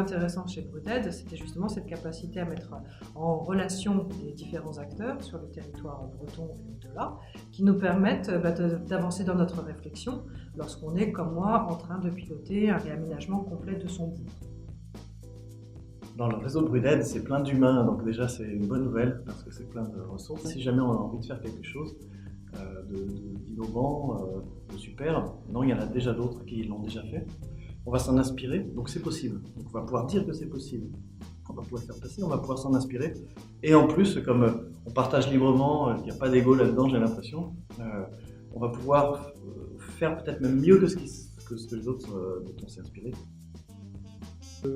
intéressant chez Bruded, c'était justement cette capacité à mettre en relation les différents acteurs sur le territoire breton et au-delà, qui nous permettent d'avancer dans notre réflexion lorsqu'on est, comme moi, en train de piloter un réaménagement complet de son bourg. Dans le réseau Bruded, c'est plein d'humains, donc déjà c'est une bonne nouvelle parce que c'est plein de ressources. Si jamais on a envie de faire quelque chose d'innovant, de super, non, il y en a déjà d'autres qui l'ont déjà fait. On va s'en inspirer, donc c'est possible. Donc on va pouvoir dire que c'est possible. On va pouvoir faire passer, on va pouvoir s'en inspirer. Et en plus, comme on partage librement, il n'y a pas d'ego là-dedans, j'ai l'impression, on va pouvoir faire peut-être même mieux que ce que les autres dont on s'est inspiré.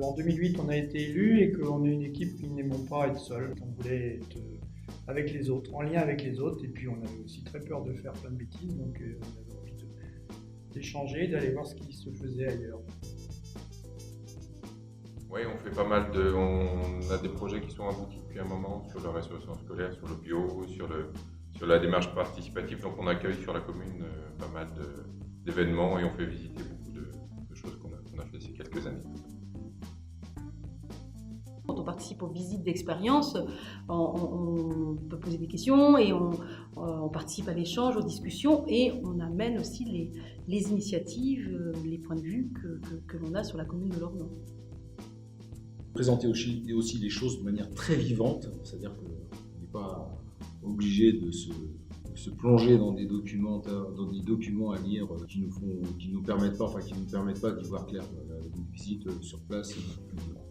En 2008, on a été élu et qu'on est une équipe qui n'aimons pas être seul. On voulait être avec les autres, en lien avec les autres. Et puis on avait aussi très peur de faire plein de bêtises, donc on avait envie d'échanger, d'aller voir ce qui se faisait ailleurs. Oui, on fait pas mal de. On a des projets qui sont aboutis depuis un moment sur la restauration scolaire, sur le bio, sur la démarche participative. Donc on accueille sur la commune pas mal d'événements et on fait visiter beaucoup de choses qu'on a fait ces quelques années. Quand on participe aux visites d'expérience, on peut poser des questions et on participe à l'échange, aux discussions et on amène aussi les initiatives, les points de vue que l'on a sur la commune de Lorient. Présenter aussi les choses de manière très vivante, c'est-à-dire qu'on n'est pas obligé de se plonger dans des documents à lire qui nous permettent pas d'y voir clair. Une visite sur place est beaucoup plus vivante.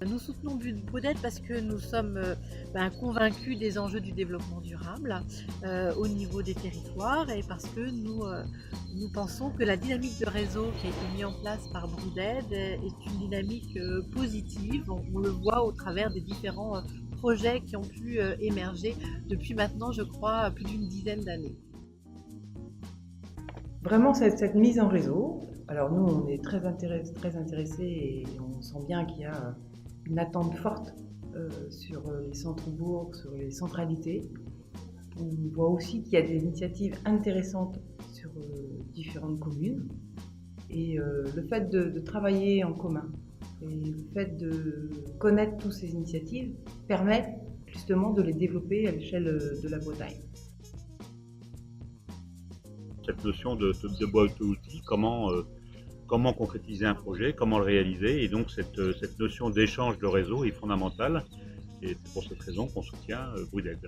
Nous soutenons Bruded parce que nous sommes convaincus des enjeux du développement durable au niveau des territoires et parce que nous pensons que la dynamique de réseau qui a été mise en place par Bruded est une dynamique positive. On le voit au travers des différents projets qui ont pu émerger depuis maintenant, je crois, plus d'une dizaine d'années. Vraiment, cette mise en réseau, alors nous, on est très intéressés et on sent bien qu'il y a une attente forte sur les centres-bourgs, sur les centralités. On voit aussi qu'il y a des initiatives intéressantes sur différentes communes. Et le fait de travailler en commun et le fait de connaître toutes ces initiatives permet justement de les développer à l'échelle de la Bretagne. Cette notion de boîte à outils, comment concrétiser un projet, comment le réaliser, et donc cette notion d'échange de réseau est fondamentale, et c'est pour cette raison qu'on soutient Bruded.